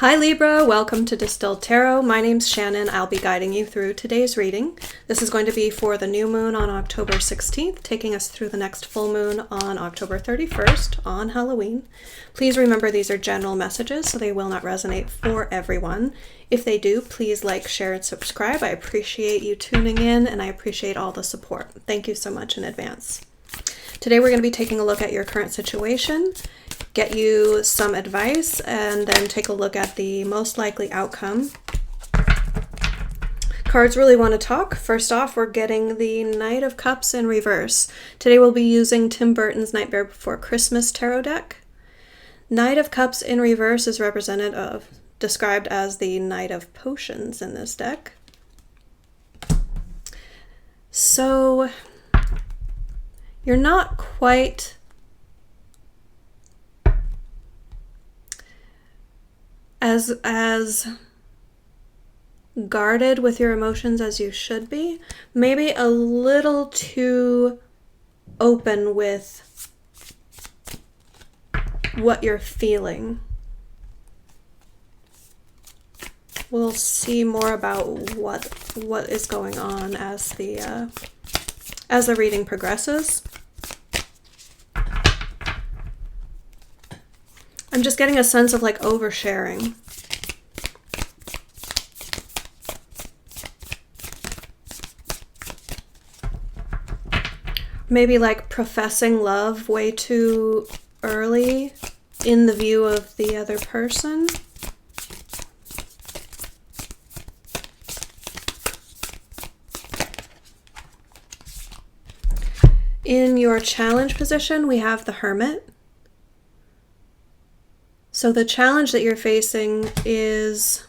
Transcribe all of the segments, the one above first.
Hi Libra, welcome to Distilled Tarot. My name's Shannon. I'll be guiding you through today's reading. This is going to be for the new moon on October 16th, taking us through the next full moon on October 31st on Halloween. Please remember these are general messages, so they will not resonate for everyone. If they do, please like, share, and subscribe. I appreciate you tuning in, and I appreciate all the support. Thank you so much in advance. Today we're going to be taking a look at your current situation, get you some advice, and then take a look at the most likely outcome. Cards really want to talk. First off, we're getting the Knight of Cups in reverse. Today we'll be using Tim Burton's Nightmare Before Christmas tarot deck. Knight of Cups in reverse is described as the Knight of Potions in this deck. So you're not quite as guarded with your emotions as you should be. Maybe a little too open with what you're feeling. We'll see more about what is going on as the reading progresses. I'm just getting a sense of like oversharing. Maybe like professing love way too early in the view of the other person. In your challenge position, we have the Hermit. So the challenge that you're facing is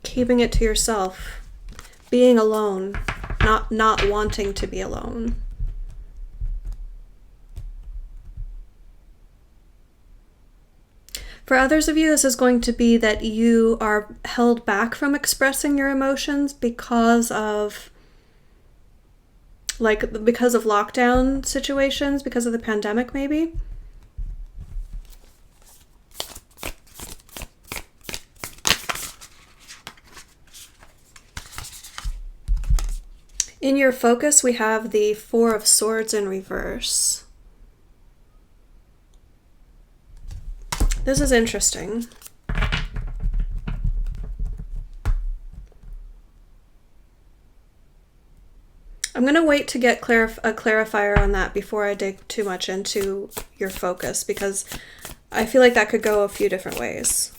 keeping it to yourself, being alone, not wanting to be alone. For others of you, this is going to be that you are held back from expressing your emotions because of lockdown situations, because of the pandemic maybe. In your focus, we have the Four of Swords in reverse. This is interesting. I'm going to wait to get a clarifier on that before I dig too much into your focus, because I feel like that could go a few different ways.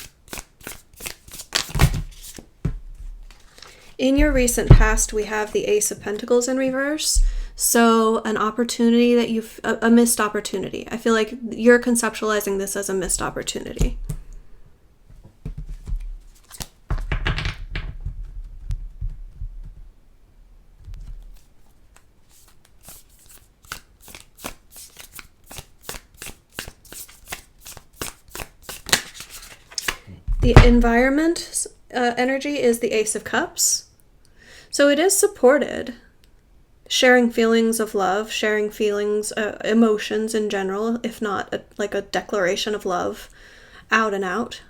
In your recent past, we have the Ace of Pentacles in reverse. So an opportunity that a missed opportunity. I feel like you're conceptualizing this as a missed opportunity. The environment energy is the Ace of Cups. So it is supported. Sharing feelings of love, sharing feelings, emotions in general, if not like a declaration of love out and out.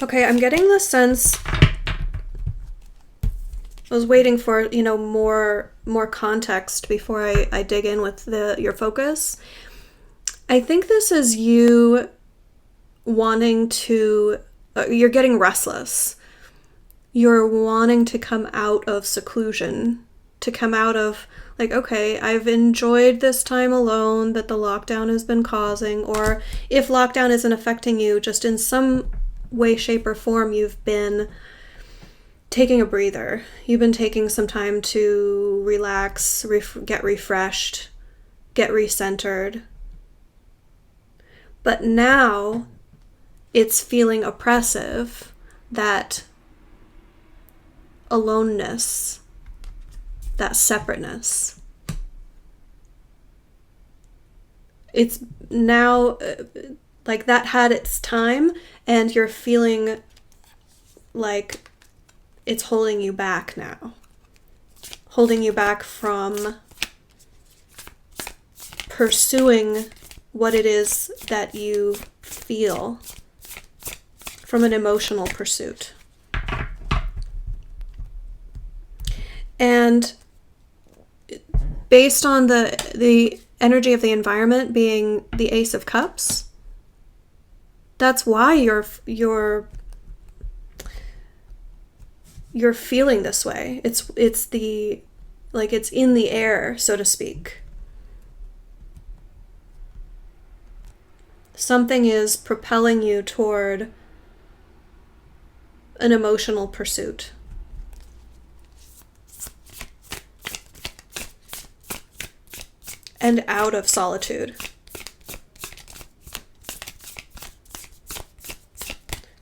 Okay, I'm getting the sense, I was waiting for, more context before I dig in with your focus. I think this is you wanting to, you're getting restless. You're wanting to come out of seclusion, to come out of like, okay, I've enjoyed this time alone that the lockdown has been causing, or if lockdown isn't affecting you, just in some way, shape, or form, you've been taking a breather. You've been taking some time to relax, get refreshed, get recentered. But now it's feeling oppressive, that aloneness, that separateness. It's now like that had its time, and you're feeling like it's holding you back now. Holding you back from pursuing what it is that you feel from an emotional pursuit. And based on the energy of the environment being the Ace of Cups, that's why you're feeling this way. It's in the air, so to speak. Something is propelling you toward an emotional pursuit. And out of solitude.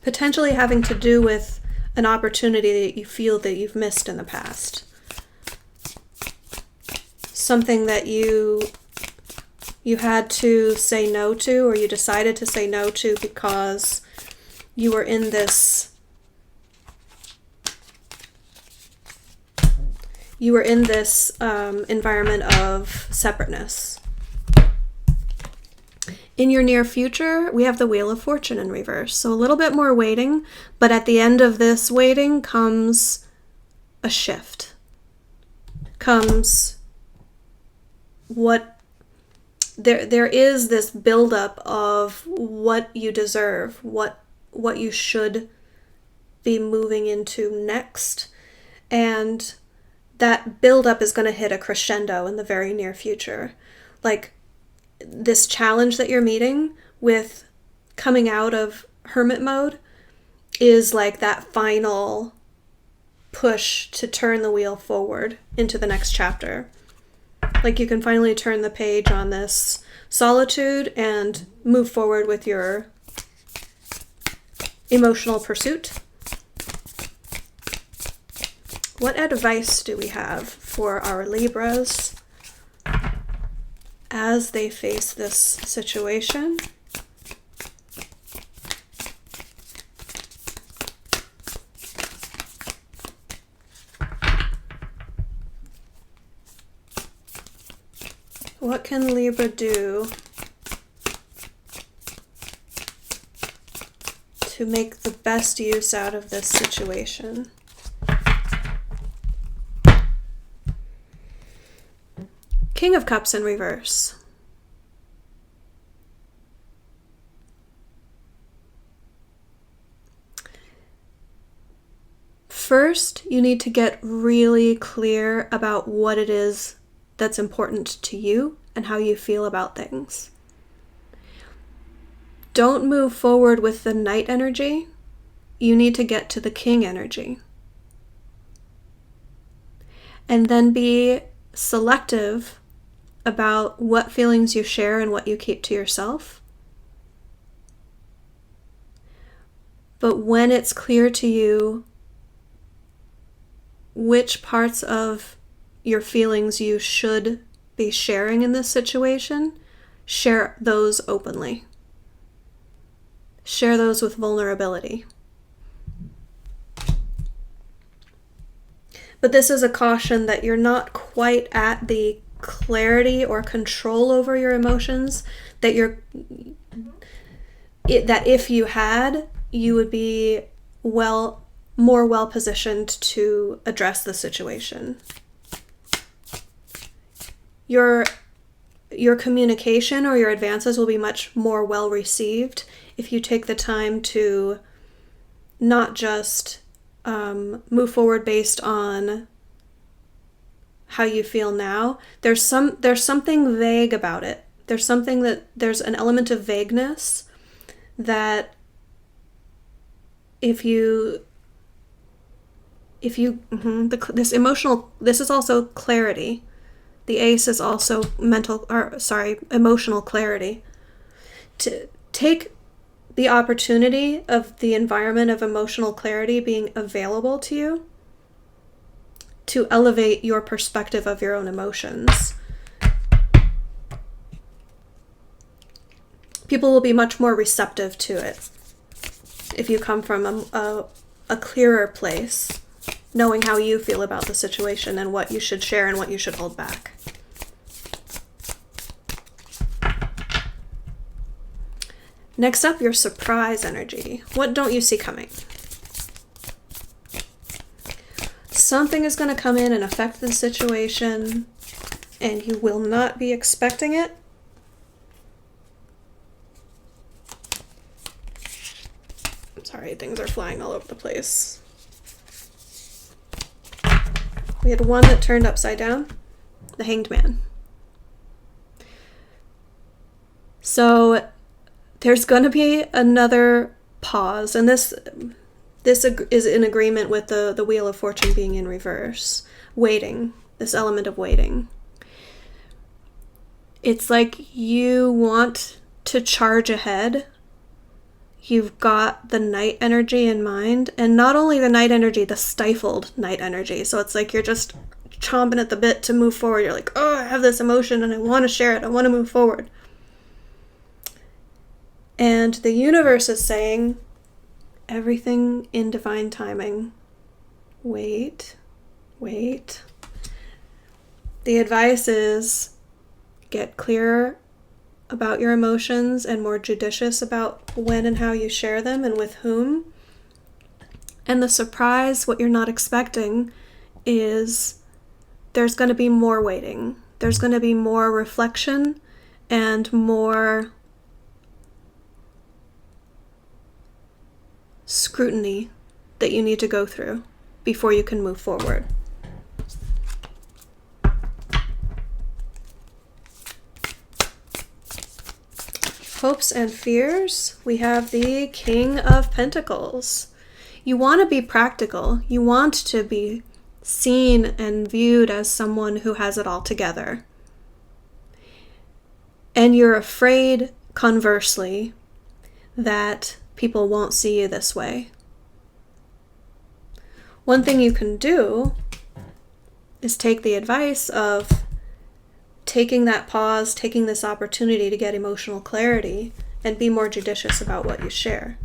Potentially having to do with an opportunity that you feel that you've missed in the past. Something that you had to say no to, or you decided to say no to because you were in this environment of separateness. In your near future, we have the Wheel of Fortune in reverse. So a little bit more waiting, but at the end of this waiting comes a shift. Comes what there is this buildup of what you deserve, what you should be moving into next. And that buildup is going to hit a crescendo in the very near future. Like this challenge that you're meeting with coming out of hermit mode is like that final push to turn the wheel forward into the next chapter. Like you can finally turn the page on this solitude and move forward with your emotional pursuit. What advice do we have for our Libras as they face this situation? What can Libra do to make the best use out of this situation? King of Cups in reverse. First, you need to get really clear about what it is that's important to you and how you feel about things. Don't move forward with the Knight energy. You need to get to the King energy. And then be selective about what feelings you share and what you keep to yourself. But when it's clear to you which parts of your feelings you should be sharing in this situation, share those openly. Share those with vulnerability. But this is a caution that you're not quite at the clarity or control over your emotions that that if you had, you would be more well positioned to address the situation. Your communication or your advances will be much more well received if you take the time to not just move forward based on how you feel now. There's something vague about it. There's an element of vagueness that this is also clarity. The Ace is also emotional clarity. To take the opportunity of the environment of emotional clarity being available to you to elevate your perspective of your own emotions. People will be much more receptive to it if you come from a clearer place, knowing how you feel about the situation and what you should share and what you should hold back. Next up, your surprise energy. What don't you see coming? Something is going to come in and affect the situation, and you will not be expecting it. Sorry, things are flying all over the place. We had one that turned upside down, the Hanged Man. So there's going to be another pause, and this is in agreement with the Wheel of Fortune being in reverse. Waiting, this element of waiting. It's like you want to charge ahead. You've got the night energy in mind, and not only the night energy, the stifled night energy. So it's like you're just chomping at the bit to move forward. You're like, oh, I have this emotion and I want to share it. I want to move forward. And the universe is saying, everything in divine timing. Wait. The advice is get clearer about your emotions and more judicious about when and how you share them and with whom. And the surprise, what you're not expecting, is there's going to be more waiting. There's going to be more reflection and more scrutiny that you need to go through before you can move forward. Hopes and fears, we have the King of Pentacles. You want to be practical. You want to be seen and viewed as someone who has it all together. And you're afraid, conversely, that people won't see you this way. One thing you can do is take the advice of taking that pause, taking this opportunity to get emotional clarity, and be more judicious about what you share.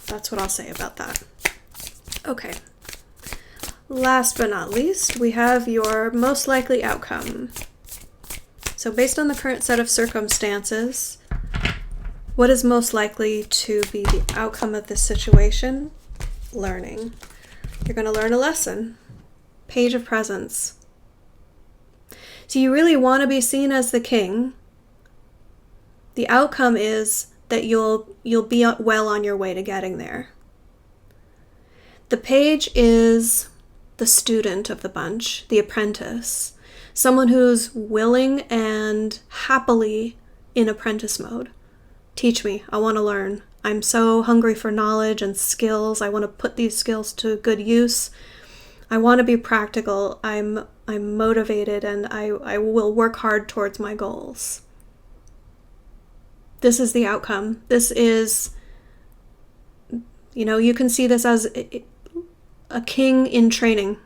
That's what I'll say about that. Okay. Last but not least, we have your most likely outcome. So based on the current set of circumstances, what is most likely to be the outcome of this situation? Learning. You're going to learn a lesson. Page of Presents. So you really want to be seen as the king. The outcome is that you'll be well on your way to getting there. The page is the student of the bunch, the apprentice, someone who's willing and happily in apprentice mode. Teach me, I want to learn. I'm so hungry for knowledge and skills. I want to put these skills to good use. I want to be practical. I'm motivated, and I will work hard towards my goals. This is the outcome. This is, you can see this as a king in training.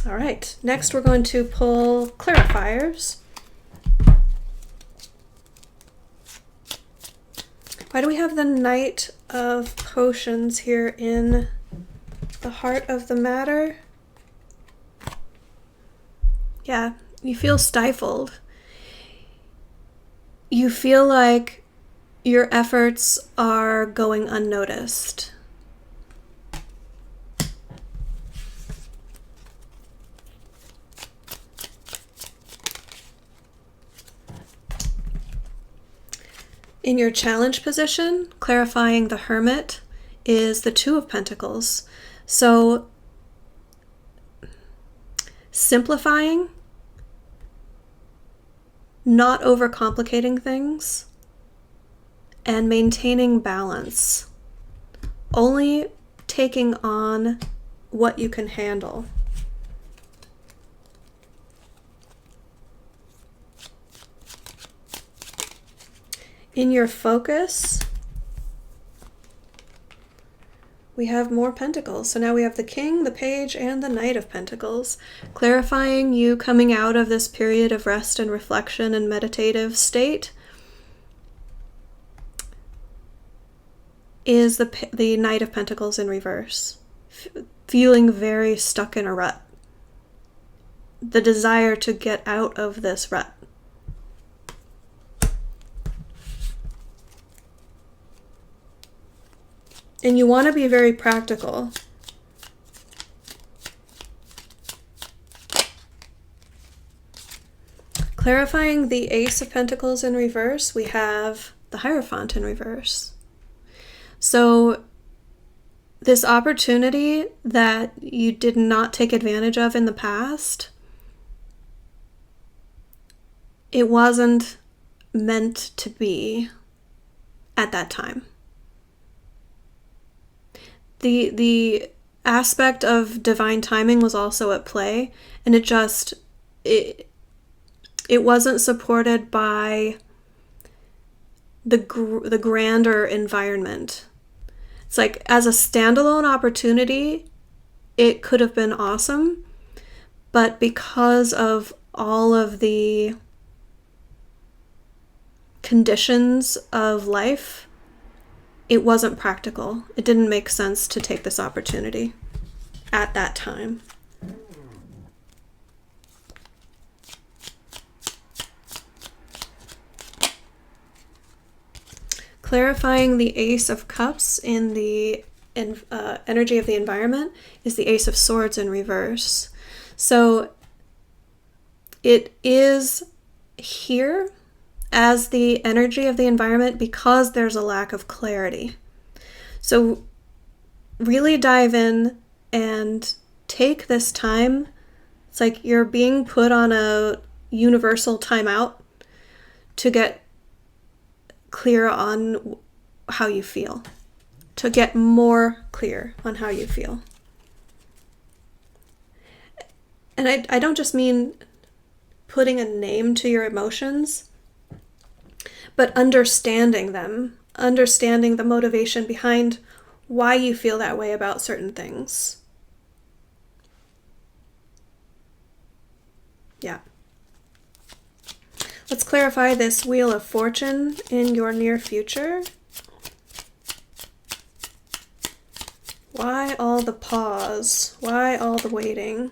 All right, next we're going to pull clarifiers. Why do we have the Knight of Potions here in the heart of the matter? Yeah, you feel stifled. You feel like your efforts are going unnoticed. In your challenge position, clarifying the Hermit is the Two of Pentacles. So simplifying, not overcomplicating things, and maintaining balance. Only taking on what you can handle. In your focus, we have more Pentacles. So now we have the King, the Page, and the Knight of Pentacles. Clarifying you coming out of this period of rest and reflection and meditative state is the Knight of Pentacles in reverse. Feeling very stuck in a rut. The desire to get out of this rut. And you want to be very practical. Clarifying the Ace of Pentacles in reverse, we have the Hierophant in reverse. So this opportunity that you did not take advantage of in the past, it wasn't meant to be at that time. The aspect of divine timing was also at play, and it wasn't supported by the grander environment. It's like, as a standalone opportunity, it could have been awesome, but because of all of the conditions of life, it wasn't practical. It didn't make sense to take this opportunity at that time. Clarifying the Ace of Cups in the energy of the environment is the Ace of Swords in reverse. So it is here as the energy of the environment because there's a lack of clarity. So really dive in and take this time. It's like you're being put on a universal timeout to get clear on how you feel, to get more clear on how you feel. And I don't just mean putting a name to your emotions, but understanding them, understanding the motivation behind why you feel that way about certain things. Yeah. Let's clarify this Wheel of Fortune in your near future. Why all the pause? Why all the waiting?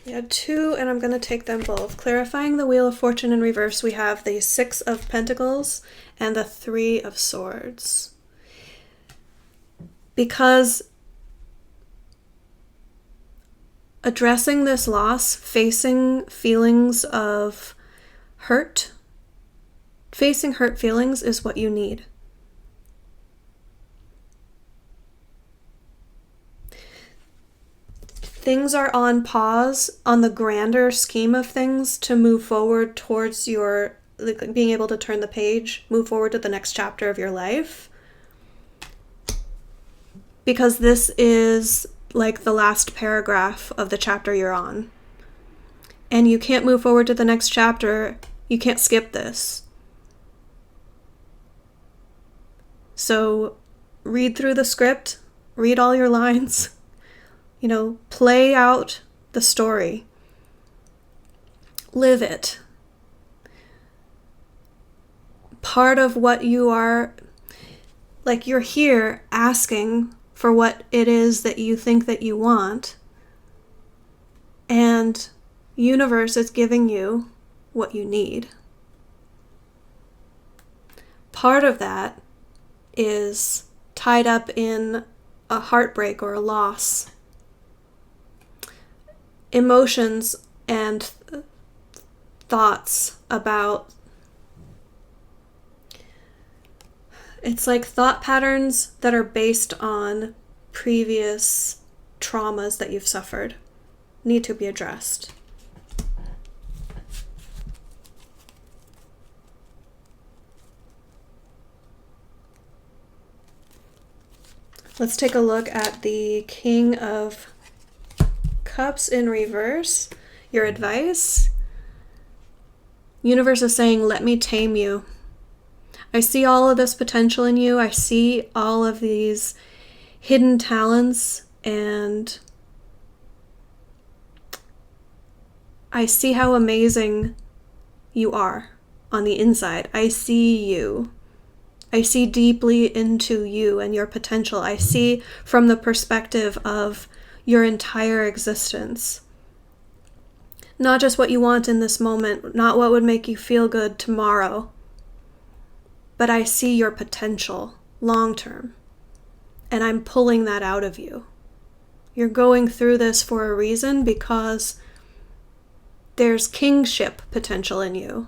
We had two, and I'm going to take them both. Clarifying the Wheel of Fortune in reverse, we have the Six of Pentacles and the Three of Swords. Because addressing this loss, facing feelings of hurt, facing hurt feelings is what you need. Things are on pause on the grander scheme of things to move forward towards your, like, being able to turn the page, move forward to the next chapter of your life. Because this is like the last paragraph of the chapter you're on. And you can't move forward to the next chapter. You can't skip this. So read through the script, read all your lines. You know, play out the story. Live it. Part of what you are, like, you're here asking for what it is that you think that you want. And universe is giving you what you need. Part of that is tied up in a heartbreak or a loss. Emotions and thoughts about, it's like thought patterns that are based on previous traumas that you've suffered need to be addressed. Let's take a look at the King of Cups in reverse. your advice. Universe is saying, let me tame you. I see all of this potential in you. I see all of these hidden talents, and I see how amazing you are on the inside. I see you. I see deeply into you and your potential. I see from the perspective of your entire existence. Not just what you want in this moment, not what would make you feel good tomorrow, but I see your potential long term, and I'm pulling that out of you. You're going through this for a reason, because there's kingship potential in you.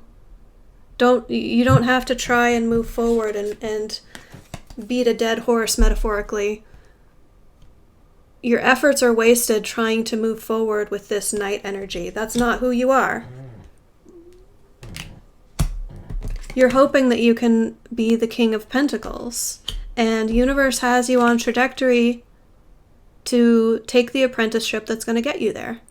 You don't have to try and move forward and beat a dead horse, metaphorically. Your efforts are wasted trying to move forward with this Knight energy. That's not who you are. You're hoping that you can be the King of Pentacles, and universe has you on trajectory to take the apprenticeship that's going to get you there.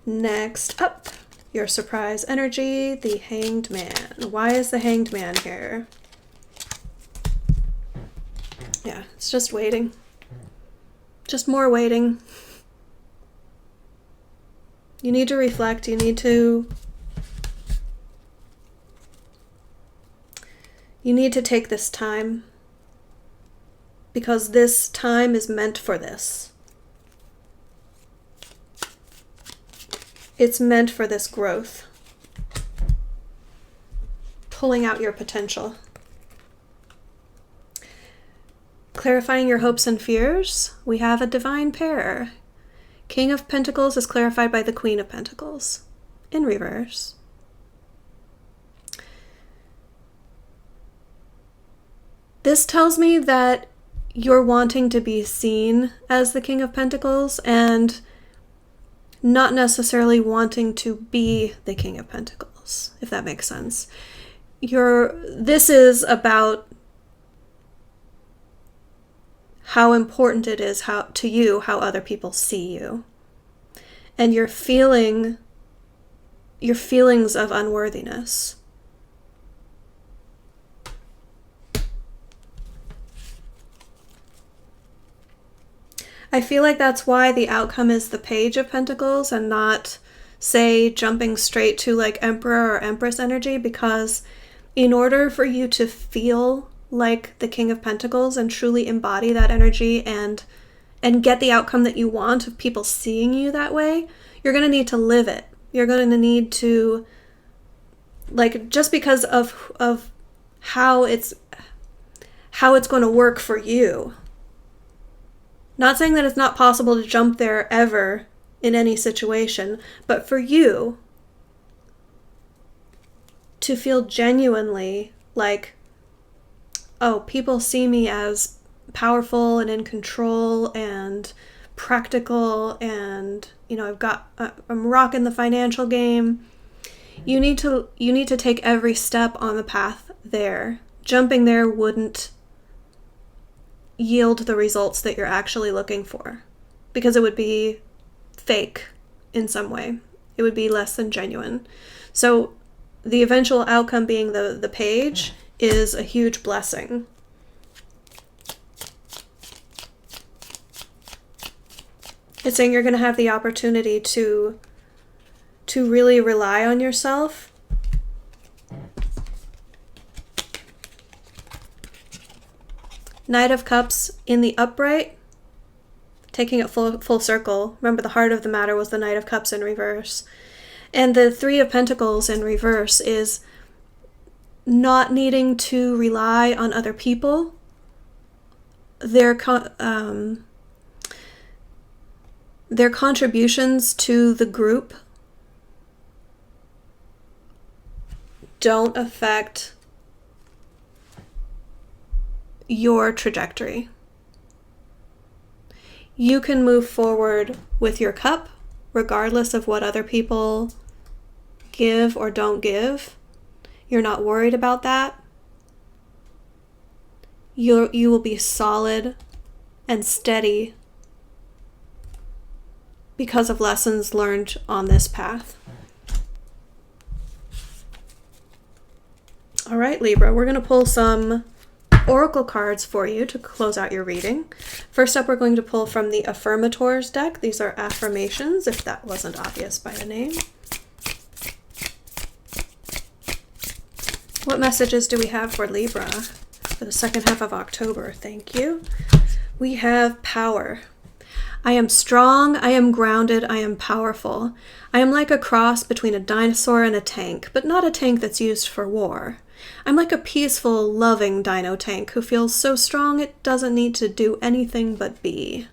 Next up, your surprise energy, the Hanged Man. Why is the Hanged Man here? Yeah, it's just waiting. Just more waiting. You need to reflect. You need to take this time, because this time is meant for this. It's meant for this growth. Pulling out your potential. Clarifying your hopes and fears. We have a divine pair. King of Pentacles is clarified by the Queen of Pentacles in reverse. This tells me that you're wanting to be seen as the King of Pentacles and not necessarily wanting to be the King of Pentacles, if that makes sense. This is about how important it is to you how other people see you, and your feelings of unworthiness. I feel like that's why the outcome is the Page of Pentacles and not, say, jumping straight to like Emperor or Empress energy, because in order for you to feel like the King of Pentacles and truly embody that energy and get the outcome that you want of people seeing you that way, you're going to need to live it. You're going to need to, like, just because of how it's going to work for you. Not saying that it's not possible to jump there ever in any situation, but for you to feel genuinely like, oh, people see me as powerful and in control and practical, and I'm rocking the financial game. You need to take every step on the path there. Jumping there wouldn't yield the results that you're actually looking for, because it would be fake in some way. It would be less than genuine. So the eventual outcome being the Page is a huge blessing. It's saying you're going to have the opportunity to really rely on yourself. Knight of Cups in the upright, taking it full circle. Remember, the heart of the matter was the Knight of Cups in reverse. And the Three of Pentacles in reverse is not needing to rely on other people. Their contributions to the group don't affect your trajectory. You can move forward with your cup regardless of what other people give or don't give. You're not worried about that. you will be solid and steady because of lessons learned on this path. All right, Libra, we're going to pull some oracle cards for you to close out your reading. First up, we're going to pull from the Affirmators deck. These are affirmations, if that wasn't obvious by the name. What messages do we have for Libra for the second half of October? Thank you. We have power. I am strong, I am grounded, I am powerful. I am like a cross between a dinosaur and a tank, but not a tank that's used for war. I'm like a peaceful, loving dino tank who feels so strong it doesn't need to do anything but be.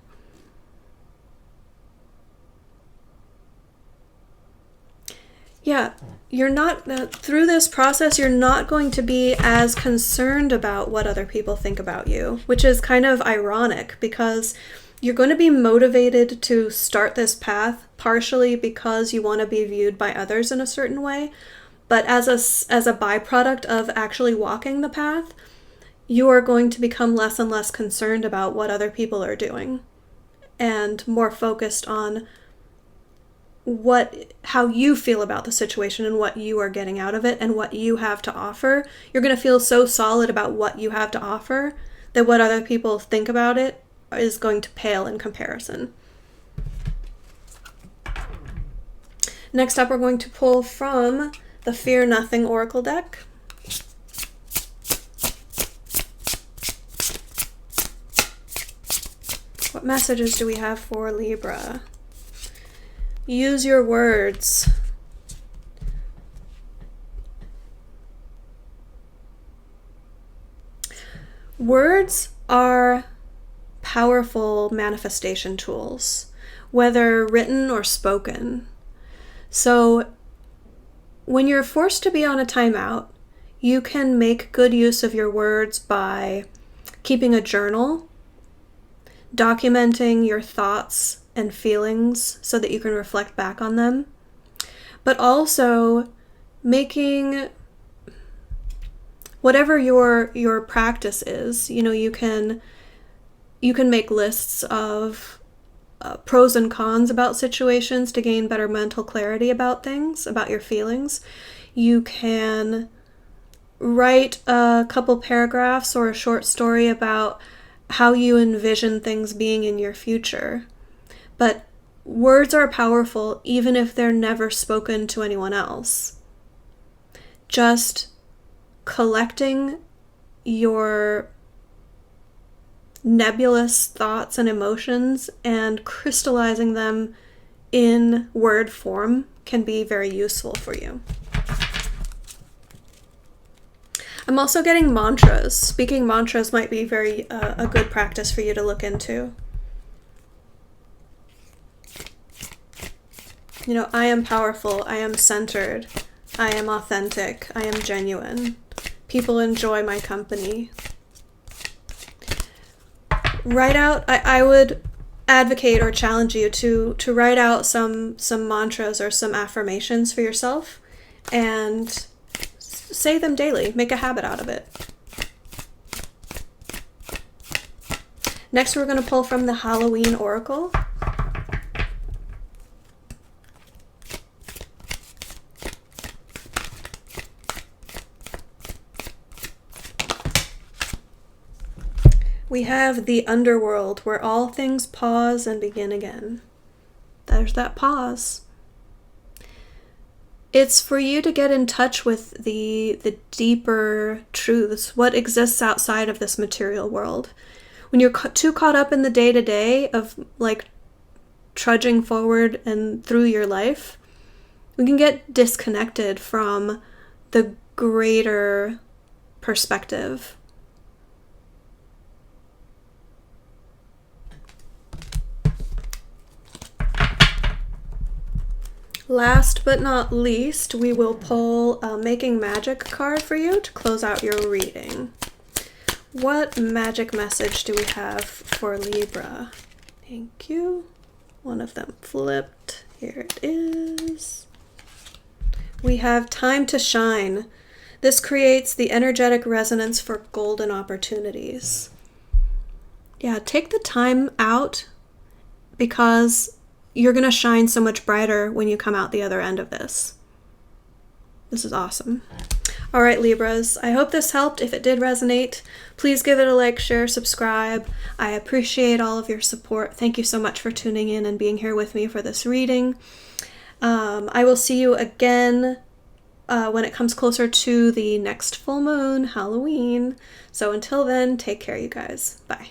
Yeah, you're not, through this process, you're not going to be as concerned about what other people think about you, which is kind of ironic because you're going to be motivated to start this path partially because you want to be viewed by others in a certain way, but as a byproduct of actually walking the path, you are going to become less and less concerned about what other people are doing and more focused on how you feel about the situation and what you are getting out of it and what you have to offer. You're going to feel so solid about what you have to offer that what other people think about it is going to pale in comparison. Next up, we're going to pull from the Fear Nothing Oracle deck. What messages do we have for Libra? Use your words. Words are powerful manifestation tools, whether written or spoken. So when you're forced to be on a timeout, you can make good use of your words by keeping a journal, documenting your thoughts and feelings so that you can reflect back on them, but also making whatever your practice is. You can make lists of pros and cons about situations to gain better mental clarity about things, about your feelings. You can write a couple paragraphs or a short story about how you envision things being in your future. But words are powerful even if they're never spoken to anyone else. Just collecting your nebulous thoughts and emotions and crystallizing them in word form can be very useful for you. I'm also getting mantras. Speaking mantras might be a good practice for you to look into. I am powerful, I am centered, I am authentic, I am genuine. People enjoy my company. Write out, I would advocate or challenge you to write out some mantras or some affirmations for yourself and say them daily. Make a habit out of it. Next, we're going to pull from the Halloween Oracle. We have the underworld, where all things pause and begin again. There's that pause. It's for you to get in touch with the deeper truths, what exists outside of this material world. When you're too caught up in the day-to-day of trudging forward and through your life, we can get disconnected from the greater perspective. Last but not least, we will pull a Making Magic card for you to close out your reading. What magic message do we have for Libra? Thank you. One of them flipped. Here it is. We have time to shine. This creates the energetic resonance for golden opportunities. Yeah, take the time out because you're going to shine so much brighter when you come out the other end of this. This is awesome. All right, Libras, I hope this helped. If it did resonate, please give it a like, share, subscribe. I appreciate all of your support. Thank you so much for tuning in and being here with me for this reading. I will see you again when it comes closer to the next full moon, Halloween. So until then, take care, you guys. Bye.